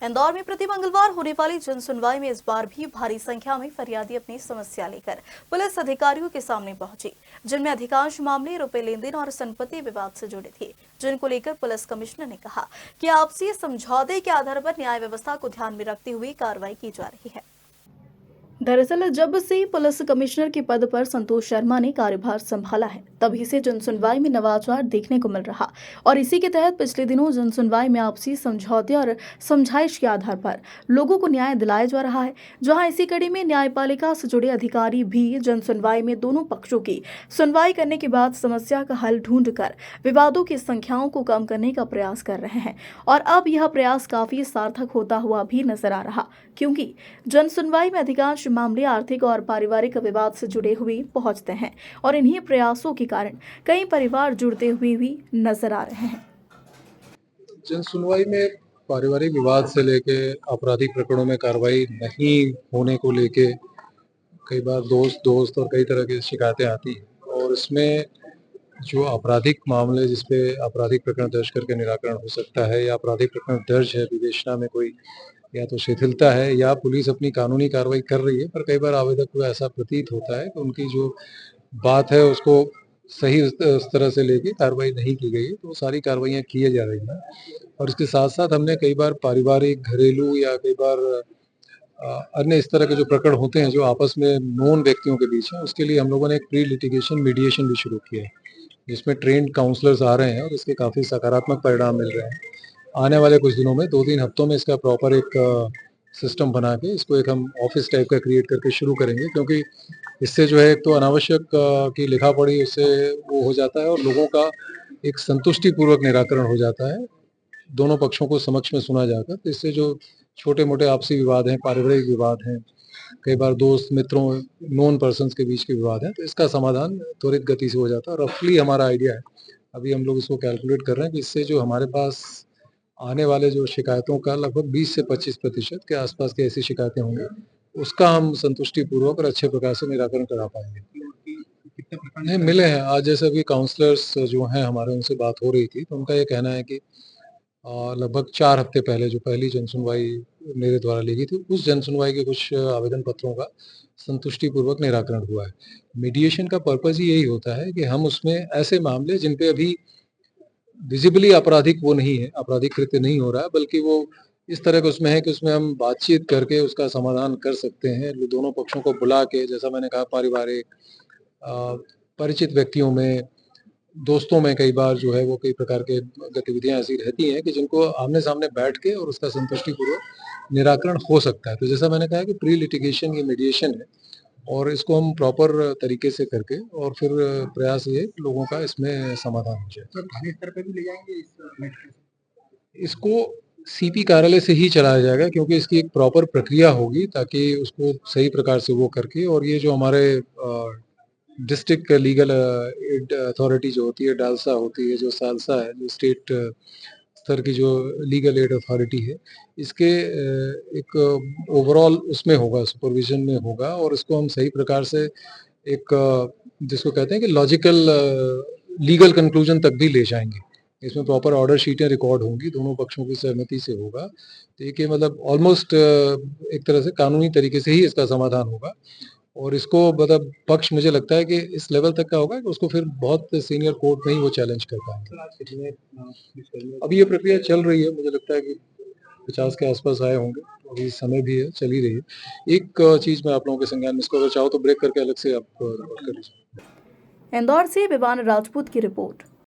इंदौर में प्रति मंगलवार होने वाली जन सुनवाई में इस बार भी भारी संख्या में फरियादी अपनी समस्या लेकर पुलिस अधिकारियों के सामने पहुंचे, जिनमें अधिकांश मामले रुपए लेन देन और संपत्ति विवाद से जुड़े थे, जिनको लेकर पुलिस कमिश्नर ने कहा कि आपसी समझौते के आधार पर न्याय व्यवस्था को ध्यान में रखते हुए कार्रवाई की जा रही है। दरअसल जब से पुलिस कमिश्नर के पद पर संतोष शर्मा ने कार्यभार संभाला है, तभी से जनसुनवाई में नवाचार देखने को मिल रहा और इसी के तहत पिछले दिनों जनसुनवाई में आपसी समझौते और समझाइश के आधार पर लोगों को न्याय दिलाया जा रहा है। जहां इसी कड़ी में न्यायपालिका से जुड़े अधिकारी भी जनसुनवाई में दोनों पक्षों की सुनवाई करने के बाद समस्या का हल ढूंढकर विवादों की संख्याओं को कम करने का प्रयास कर रहे हैं और अब यह प्रयास काफी सार्थक होता हुआ भी नजर आ रहा, क्योंकि जनसुनवाई में अधिकांश मामले आर्थिक और पारिवारिक विवाद से जुड़े हुए पहुंचते हैं और इन्हीं प्रयासों के कारण कई परिवार जुड़ते हुए भी नजर आ रहे हैं। जन सुनवाई में पारिवारिक विवाद से लेके आपराधिक प्रकरणों में कार्रवाई नहीं होने को लेके कई बार दोस्त और कई तरह की शिकायतें आती हैं और इसमें जो आपराधिक मामले जिसपे आपराधिक प्रकरण दर्ज करके निराकरण हो सकता है या आपराधिक प्रकरण दर्ज है, विवेचना में कोई या तो शिथिलता है या पुलिस अपनी कानूनी कार्रवाई कर रही है, पर कई बार आवेदक को ऐसा प्रतीत होता है कि उनकी जो बात है उसको सही उस तरह से लेके कार्रवाई नहीं की गई है, तो वो सारी कार्रवाइयाँ किए जा रही हैं। और इसके साथ-साथ हमने कई बार पारिवारिक, घरेलू या कई बार अन्य इस तरह के जो प्रकरण होते हैं जो आपस में नोन व्यक्तियों के बीच हैं, उसके लिए हम लोगों ने एक प्री लिटिगेशन मीडिएशन भी शुरू किया है, जिसमें ट्रेन्ड काउंसलर्स आ रहे हैं और इसके काफ़ी सकारात्मक परिणाम मिल रहे हैं। आने वाले कुछ दिनों में 2-3 हफ्तों में इसका प्रॉपर एक सिस्टम बना के इसको एक हम ऑफिस टाइप का क्रिएट करके शुरू करेंगे, क्योंकि इससे जो है एक तो अनावश्यक की लिखा-पढ़ी उससे वो हो जाता है और लोगों का एक संतुष्टिपूर्वक निराकरण हो जाता है। दोनों पक्षों को समक्ष में सुना जाकर, तो इससे जो छोटे-मोटे आपसी विवाद हैं, पारिवारिक विवाद हैं, कई बार दोस्त, मित्रों, नोन पर्सन्स के बीच के विवाद हैं, तो इसका समाधान त्वरित गति से हो जाता है। रफली हमारा आइडिया है, अभी हम लोग इसको कैलकुलेट कर रहे हैं कि इससे जो हमारे पास आने वाले जो शिकायतों का लगभग 20 से 25% के आसपास की ऐसी शिकायतें होंगी, उसका हम संतुष्टिपूर्वक और अच्छे प्रकार से निराकरण करा पाएँगे। नहीं, मिले हैं। आज जैसे अभी काउंसलर्स जो हैं हमारे, उनसे बात हो रही थी, तो उनका ये कहना है कि लगभग 4 हफ्ते पहले जो पहली जनसुनवाई मेरे द्वारा ली गई थी, उस जनसुनवाई के कुछ आवेदन पत्रों का संतुष्टिपूर्वक निराकरण हुआ है। मीडिएशन का पर्पज़ ही यही होता है कि हम उसमें ऐसे मामले जिन पे अभी विज़िबली आपराधिक वो नहीं है, आपराधिक कृत्य नहीं हो रहा है, बल्कि वो इस तरह का उसमें है कि उसमें हम बातचीत करके उसका समाधान कर सकते हैं। दोनों पक्षों को बुला के, जैसा मैंने कहा, पारिवारिक परिचित व्यक्तियों में, दोस्तों में कई बार जो है वो कई प्रकार के गतिविधियाँ ऐसी रहती हैं कि जिनको आमने-सामने बैठ के और उसका संतुष्टिपूर्वक निराकरण हो सकता है। तो जैसा मैंने कहा कि प्री लिटिगेशन ये मीडिएशन है और इसको हम प्रॉपर तरीके से करके और फिर प्रयास ये है कि लोगों का इसमें समाधान हो जाए। सर, थाने स्तर पे भी ले जाएँगे इस मैटर को? इसको सीपी कार्यालय से ही चलाया जाएगा, क्योंकि इसकी एक प्रॉपर प्रक्रिया होगी ताकि उसको सही प्रकार से वो करके, और ये जो हमारे डिस्ट्रिक्ट लीगल एड अथॉरिटी जो होती है, डालसा होती है, जो सालसा है, जो स्टेट स्तर की जो लीगल एड अथॉरिटी है, इसके एक ओवरऑल उसमें होगा, सुपरविज़न में होगा और इसको हम सही प्रकार से एक जिसको कहते हैं कि लॉजिकल लीगल कंक्लूजन तक भी ले जाएँगे। इसमें प्रॉपर ऑर्डर शीटें रिकॉर्ड होंगी, दोनों पक्षों की सहमति से होगा। तो देखिए, मतलब ऑलमोस्ट एक तरह से कानूनी तरीके से ही इसका समाधान होगा और इसको मतलब पक्ष मुझे लगता है कि इस लेवल तक का होगा कि उसको फिर बहुत सीनियर कोर्ट में ही वो चैलेंज कर पाएँगे। अभी ये प्रक्रिया चल रही है, मुझे लगता है कि 50 के आस-पास आए होंगे, अभी समय भी है, चल ही रही है। एक चीज़ मैं आप लोगों के संज्ञान में, इसको अगर चाहो तो ब्रेक करके अलग से आप रिकॉर्ड कर लीजिए। इंदौर से विवान राजपूत की रिपोर्ट।